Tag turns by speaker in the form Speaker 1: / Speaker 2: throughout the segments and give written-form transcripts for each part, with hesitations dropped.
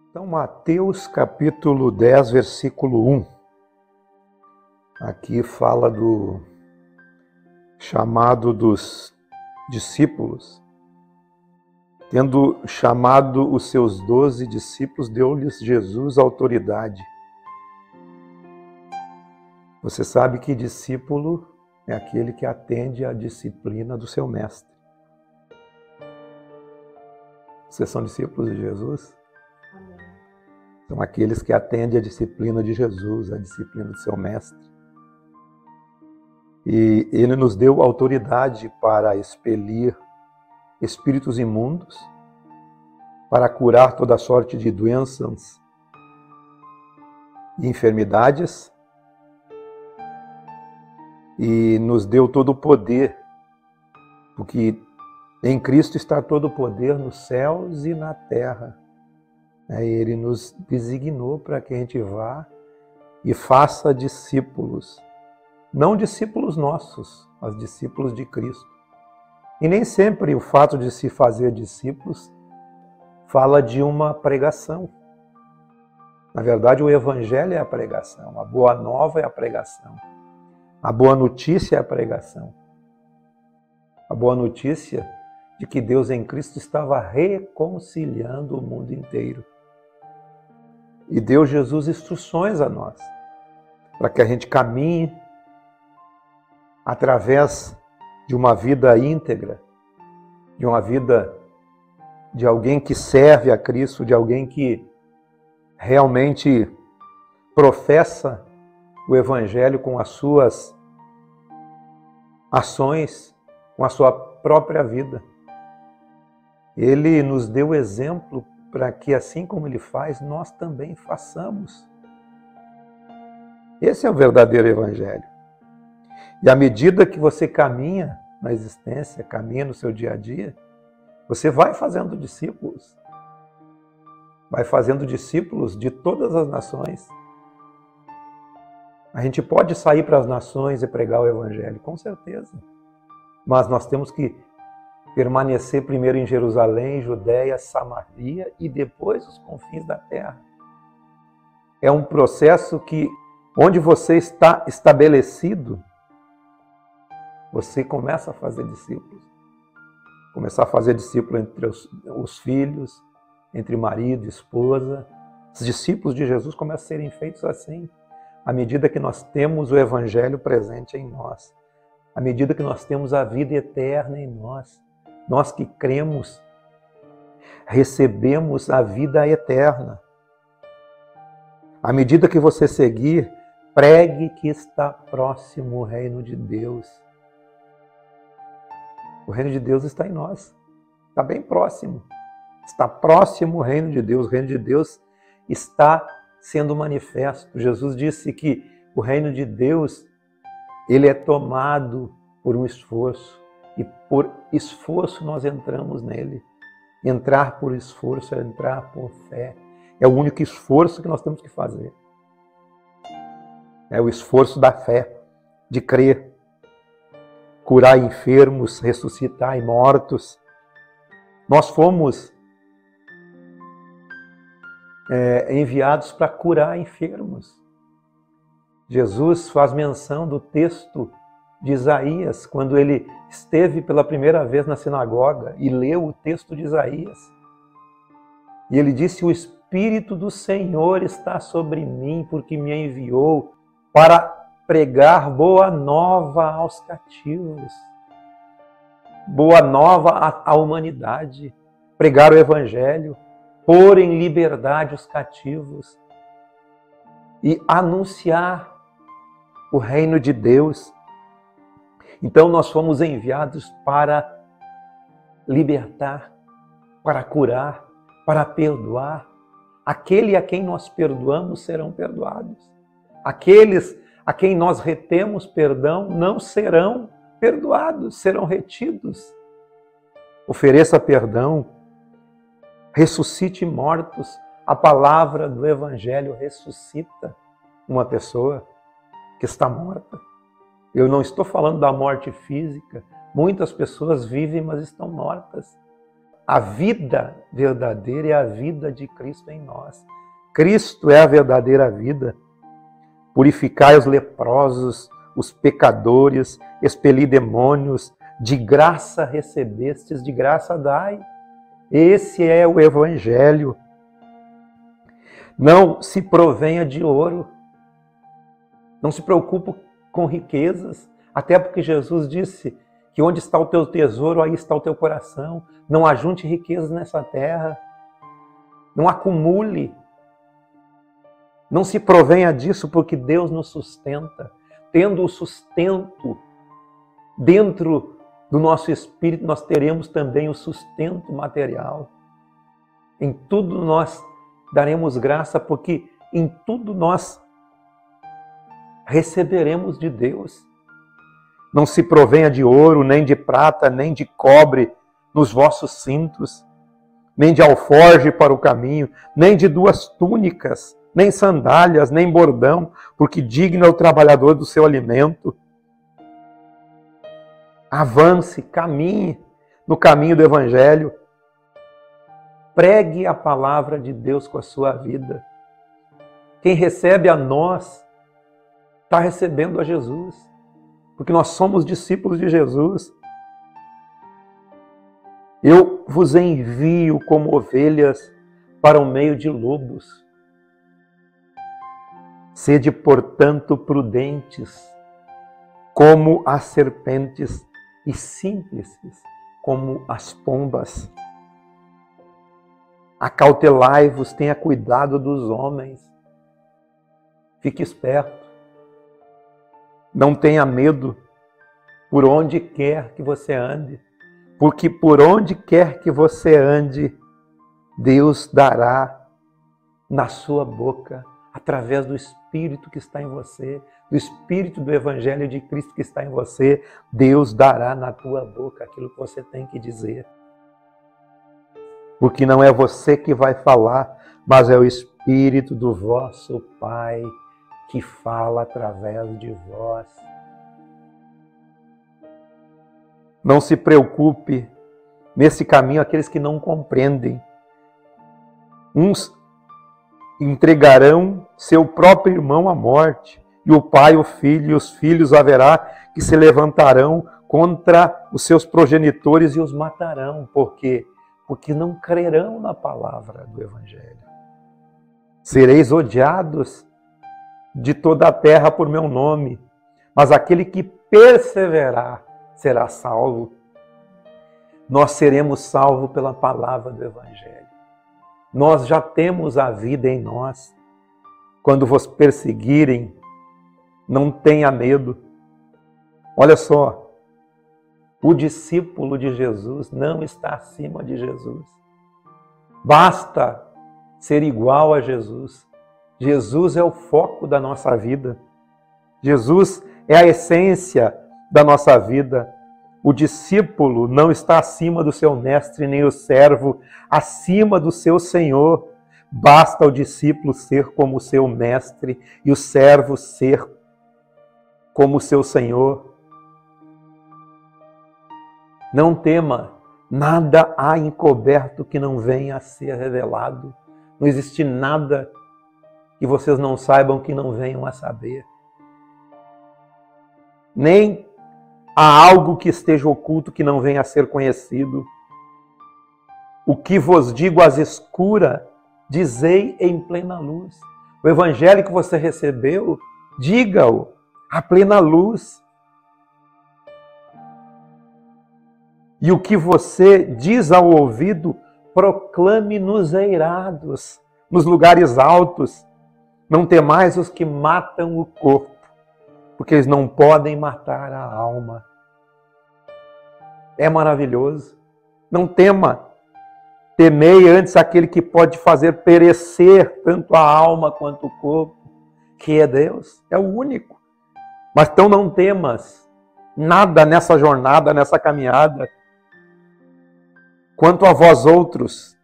Speaker 1: Então, Mateus capítulo 10, versículo 1. Aqui fala do chamado dos discípulos. Tendo chamado os seus 12 discípulos, deu-lhes Jesus autoridade. Você sabe que discípulo é aquele que atende à disciplina do seu mestre. Vocês são discípulos de Jesus?
Speaker 2: Amém.
Speaker 1: São aqueles que atendem à disciplina de Jesus, à disciplina do seu mestre. E ele nos deu autoridade para expelir espíritos imundos, para curar toda sorte de doenças e enfermidades, e nos deu todo o poder, porque em Cristo está todo o poder nos céus e na terra. Ele nos designou para que a gente vá e faça discípulos. Não discípulos nossos, mas discípulos de Cristo. E nem sempre o fato de se fazer discípulos fala de uma pregação. Na verdade, o Evangelho é a pregação, a boa nova é a pregação. A boa notícia é a pregação. A boa notícia de que Deus em Cristo estava reconciliando o mundo inteiro. E deu Jesus instruções a nós, para que a gente caminhe através de uma vida íntegra, de uma vida de alguém que serve a Cristo, de alguém que realmente professa o Evangelho com as suas ações, com a sua própria vida. Ele nos deu exemplo para que, assim como Ele faz, nós também façamos. Esse é o verdadeiro Evangelho. E à medida que você caminha na existência, caminha no seu dia a dia, você vai fazendo discípulos. Vai fazendo discípulos de todas as nações. A gente pode sair para as nações e pregar o Evangelho, com certeza. Mas nós temos que permanecer primeiro em Jerusalém, Judéia, Samaria e depois os confins da terra. É um processo que, onde você está estabelecido, você começa a fazer discípulos. Começar a fazer discípulos entre os filhos, entre marido e esposa. Os discípulos de Jesus começam a serem feitos assim, à medida que nós temos o Evangelho presente em nós, à medida que nós temos a vida eterna em nós. Nós que cremos, recebemos a vida eterna. À medida que você seguir, pregue que está próximo o reino de Deus. O reino de Deus está em nós, está bem próximo. Está próximo o reino de Deus. O reino de Deus está sendo manifesto. Jesus disse que o reino de Deus, ele é tomado por um esforço. E por esforço nós entramos nele. Entrar por esforço é entrar por fé. É o único esforço que nós temos que fazer. É o esforço da fé, de crer. Curar enfermos, ressuscitar mortos. Nós fomos enviados para curar enfermos. Jesus faz menção do texto de Isaías, quando ele esteve pela primeira vez na sinagoga e leu o texto de Isaías. E ele disse: o Espírito do Senhor está sobre mim, porque me enviou para pregar boa nova aos cativos, boa nova à humanidade, pregar o Evangelho, pôr em liberdade os cativos e anunciar o reino de Deus. Então nós fomos enviados para libertar, para curar, para perdoar. Aquele a quem nós perdoamos serão perdoados. Aqueles a quem nós retemos perdão não serão perdoados, serão retidos. Ofereça perdão, ressuscite mortos. A palavra do Evangelho ressuscita uma pessoa que está morta. Eu não estou falando da morte física. Muitas pessoas vivem, mas estão mortas. A vida verdadeira é a vida de Cristo em nós. Cristo é a verdadeira vida. Purificai os leprosos, os pecadores, expeli demônios, de graça recebestes, de graça dai. Esse é o Evangelho. Não se provenha de ouro. Não se preocupe com riquezas, até porque Jesus disse que onde está o teu tesouro, aí está o teu coração. Não ajunte riquezas nessa terra. Não acumule. Não se provenha disso, porque Deus nos sustenta. Tendo o sustento dentro do nosso espírito, nós teremos também o sustento material. Em tudo nós daremos graça, porque em tudo nós receberemos de Deus. Não se provenha de ouro, nem de prata, nem de cobre nos vossos cintos, nem de alforje para o caminho, nem de 2 túnicas, nem sandálias, nem bordão, porque digno é o trabalhador do seu alimento. Avance, caminhe no caminho do Evangelho. Pregue a palavra de Deus com a sua vida. Quem recebe a nós, está recebendo a Jesus, porque nós somos discípulos de Jesus. Eu vos envio como ovelhas para o meio de lobos. Sede, portanto, prudentes, como as serpentes, e simples como as pombas. Acautelai-vos, tenha cuidado dos homens. Fique esperto. Não tenha medo por onde quer que você ande, porque por onde quer que você ande, Deus dará na sua boca, através do Espírito que está em você, do Espírito do Evangelho de Cristo que está em você, Deus dará na tua boca aquilo que você tem que dizer. Porque não é você que vai falar, mas é o Espírito do vosso Pai que fala através de vós. Não se preocupe nesse caminho aqueles que não compreendem. Uns entregarão seu próprio irmão à morte, e o pai, o filho, e os filhos haverá que se levantarão contra os seus progenitores e os matarão. Por quê? Porque não crerão na palavra do Evangelho. Sereis odiados de toda a terra por meu nome, mas aquele que perseverar será salvo. Nós seremos salvos pela palavra do Evangelho. Nós já temos a vida em nós. Quando vos perseguirem, não tenha medo. Olha só, o discípulo de Jesus não está acima de Jesus. Basta ser igual a Jesus. Jesus é o foco da nossa vida. Jesus é a essência da nossa vida. O discípulo não está acima do seu mestre, nem o servo acima do seu senhor. Basta o discípulo ser como o seu mestre e o servo ser como o seu senhor. Não tema, nada há encoberto que não venha a ser revelado. Não existe nada que vocês não saibam que não venham a saber. Nem há algo que esteja oculto que não venha a ser conhecido. O que vos digo às escuras, dizei em plena luz. O evangelho que você recebeu, diga-o à plena luz. E o que você diz ao ouvido, proclame nos eirados, nos lugares altos. Não temais os que matam o corpo, porque eles não podem matar a alma. É maravilhoso. Não tema. Temei antes aquele que pode fazer perecer tanto a alma quanto o corpo, que é Deus, é o único. Mas então não temas nada nessa jornada, nessa caminhada. Quanto a vós outros,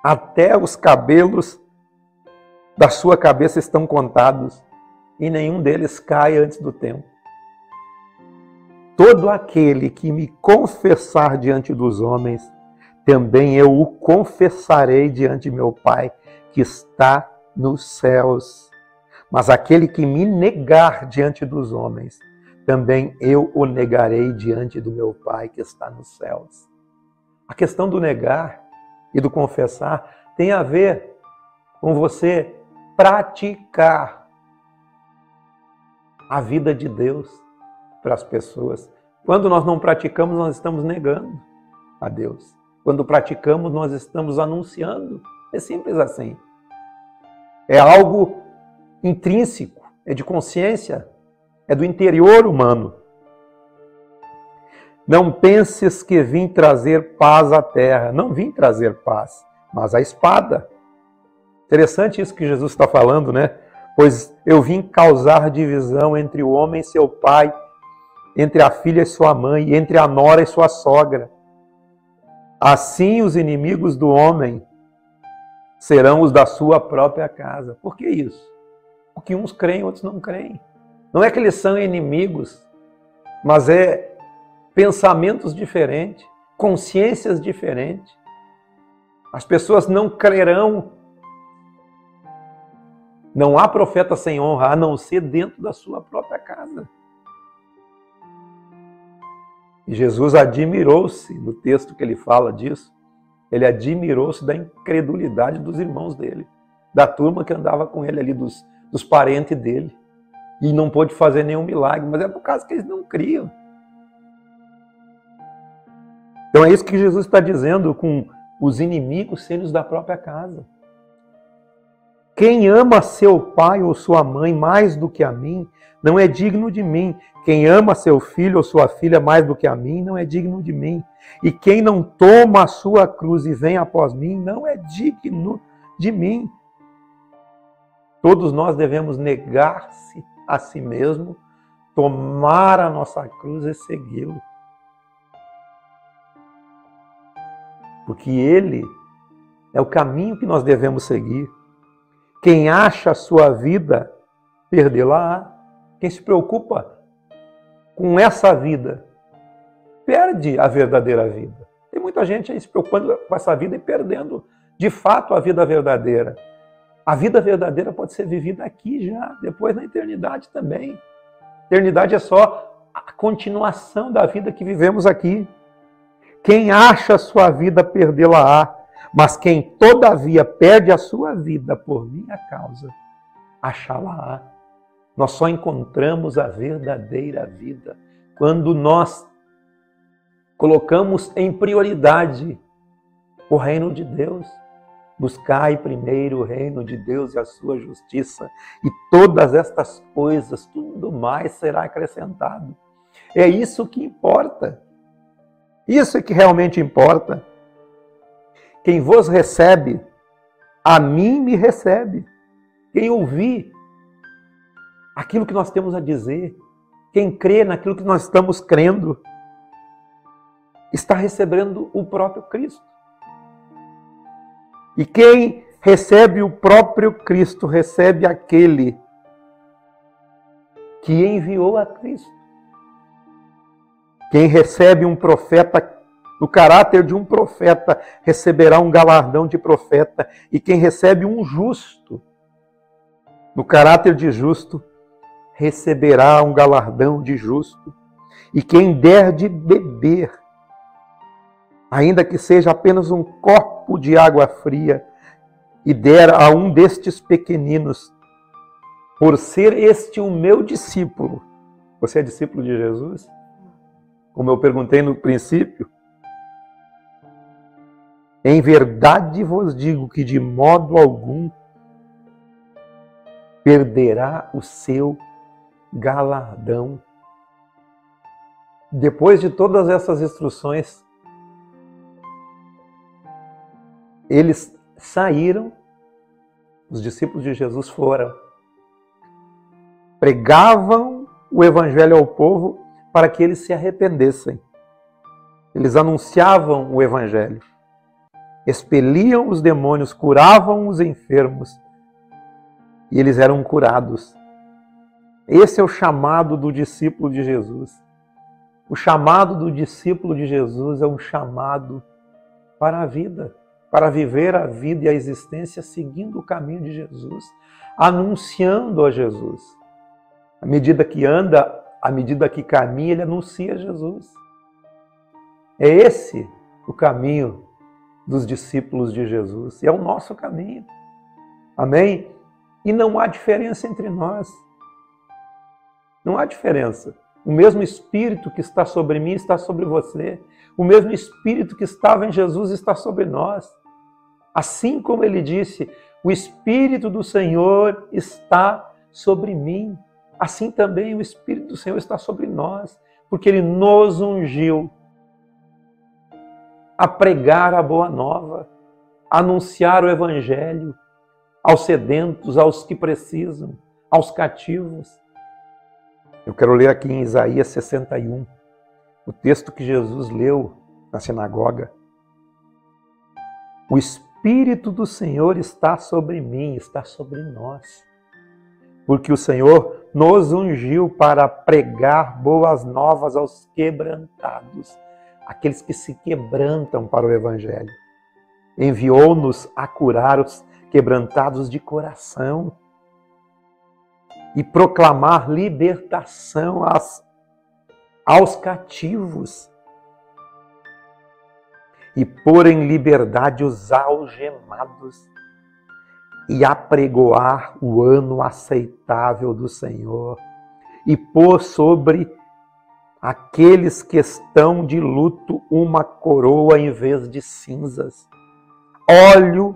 Speaker 1: até os cabelos da sua cabeça estão contados, e nenhum deles cai antes do tempo. Todo aquele que me confessar diante dos homens, também eu o confessarei diante de meu Pai que está nos céus. Mas aquele que me negar diante dos homens, também eu o negarei diante do meu Pai que está nos céus. A questão do negar e do confessar tem a ver com você praticar a vida de Deus para as pessoas. Quando nós não praticamos, nós estamos negando a Deus. Quando praticamos, nós estamos anunciando. É simples assim. É algo intrínseco, é de consciência, é do interior humano. Não penses que vim trazer paz à terra. Não vim trazer paz, mas a espada. Interessante isso que Jesus está falando, né? Pois eu vim causar divisão entre o homem e seu pai, entre a filha e sua mãe, entre a nora e sua sogra. Assim os inimigos do homem serão os da sua própria casa. Por que isso? Porque uns creem, outros não creem. Não é que eles são inimigos, mas é pensamentos diferentes, consciências diferentes. As pessoas não crerão. Não há profeta sem honra, a não ser dentro da sua própria casa. E Jesus admirou-se, no texto que ele fala disso, ele admirou-se da incredulidade dos irmãos dele, da turma que andava com ele ali, dos parentes dele. E não pôde fazer nenhum milagre, mas é por causa que eles não criam. Então é isso que Jesus está dizendo com os inimigos sendo os da própria casa. Quem ama seu pai ou sua mãe mais do que a mim, não é digno de mim. Quem ama seu filho ou sua filha mais do que a mim, não é digno de mim. E quem não toma a sua cruz e vem após mim, não é digno de mim. Todos nós devemos negar-se a si mesmo, tomar a nossa cruz e segui-lo. Porque ele é o caminho que nós devemos seguir. Quem acha a sua vida, perdê-la. Quem se preocupa com essa vida, perde a verdadeira vida. Tem muita gente aí se preocupando com essa vida e perdendo, de fato, a vida verdadeira. A vida verdadeira pode ser vivida aqui já, depois na eternidade também. Eternidade é só a continuação da vida que vivemos aqui. Quem acha a sua vida, perdê-la-á. Mas quem todavia perde a sua vida por minha causa, achá-la-á. Nós só encontramos a verdadeira vida quando nós colocamos em prioridade o reino de Deus. Buscai primeiro o reino de Deus e a sua justiça, e todas estas coisas, tudo mais será acrescentado. É isso que importa. Isso é que realmente importa. Quem vos recebe, a mim me recebe. Quem ouvir aquilo que nós temos a dizer, quem crê naquilo que nós estamos crendo, está recebendo o próprio Cristo. E quem recebe o próprio Cristo, recebe aquele que enviou a Cristo. Quem recebe um profeta, no caráter de um profeta, receberá um galardão de profeta. E quem recebe um justo, no caráter de justo, receberá um galardão de justo. E quem der de beber, ainda que seja apenas um copo de água fria, e der a um destes pequeninos, por ser este o meu discípulo. Você é discípulo de Jesus? Como eu perguntei no princípio. Em verdade vos digo que de modo algum perderá o seu galardão. Depois de todas essas instruções, eles saíram, os discípulos de Jesus foram, pregavam o evangelho ao povo para que eles se arrependessem. Eles anunciavam o evangelho, expeliam os demônios, curavam os enfermos e eles eram curados. Esse é o chamado do discípulo de Jesus. O chamado do discípulo de Jesus é um chamado para a vida, para viver a vida e a existência seguindo o caminho de Jesus, anunciando a Jesus. À medida que anda, à medida que caminha, ele anuncia Jesus. É esse o caminho dos discípulos de Jesus, e é o nosso caminho. Amém? E não há diferença entre nós. Não há diferença. O mesmo Espírito que está sobre mim está sobre você. O mesmo Espírito que estava em Jesus está sobre nós. Assim como ele disse, o Espírito do Senhor está sobre mim. Assim também o Espírito do Senhor está sobre nós, porque ele nos ungiu a pregar a boa nova, a anunciar o Evangelho aos sedentos, aos que precisam, aos cativos. Eu quero ler aqui em Isaías 61, o texto que Jesus leu na sinagoga. O Espírito do Senhor está sobre mim, está sobre nós, porque o Senhor nos ungiu para pregar boas novas aos quebrantados, aqueles que se quebrantam para o Evangelho. Enviou-nos a curar os quebrantados de coração e proclamar libertação aos cativos e pôr em liberdade os algemados e apregoar o ano aceitável do Senhor e pôr sobre aqueles que estão de luto uma coroa em vez de cinzas, óleo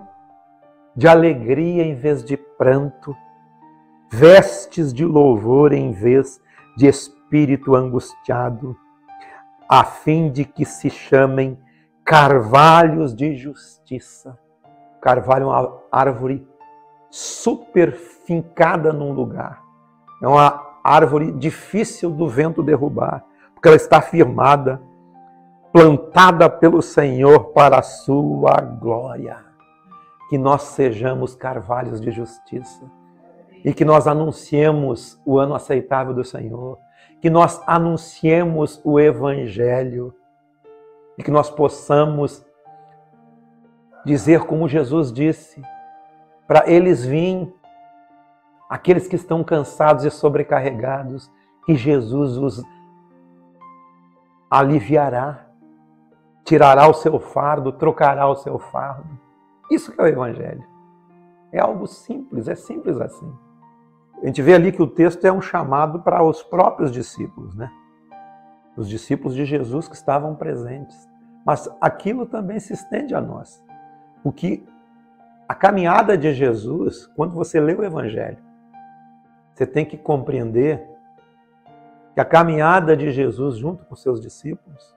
Speaker 1: de alegria em vez de pranto, vestes de louvor em vez de espírito angustiado, a fim de que se chamem carvalhos de justiça. Carvalho é uma árvore super fincada num lugar. É uma árvore difícil do vento derrubar, porque ela está firmada, plantada pelo Senhor para a sua glória. Que nós sejamos carvalhos de justiça e que nós anunciemos o ano aceitável do Senhor, que nós anunciemos o Evangelho e que nós possamos dizer como Jesus disse, para eles virem, aqueles que estão cansados e sobrecarregados, que Jesus os aliviará, tirará o seu fardo, trocará o seu fardo. Isso que é o Evangelho. É algo simples, é simples assim. A gente vê ali que o texto é um chamado para os próprios discípulos, né? Os discípulos de Jesus que estavam presentes. Mas aquilo também se estende a nós. Porque a caminhada de Jesus, quando você lê o Evangelho, você tem que compreender que a caminhada de Jesus junto com seus discípulos,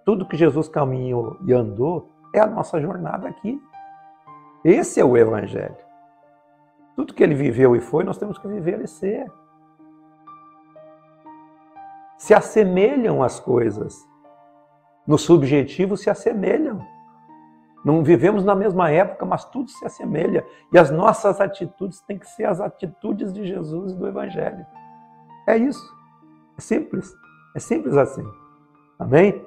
Speaker 1: tudo que Jesus caminhou e andou, é a nossa jornada aqui. Esse é o Evangelho. Tudo que ele viveu e foi, nós temos que viver e ser. Se assemelham as coisas. No subjetivo se assemelham. Não vivemos na mesma época, mas tudo se assemelha. E as nossas atitudes têm que ser as atitudes de Jesus e do Evangelho. É isso. É simples. É simples assim. Amém?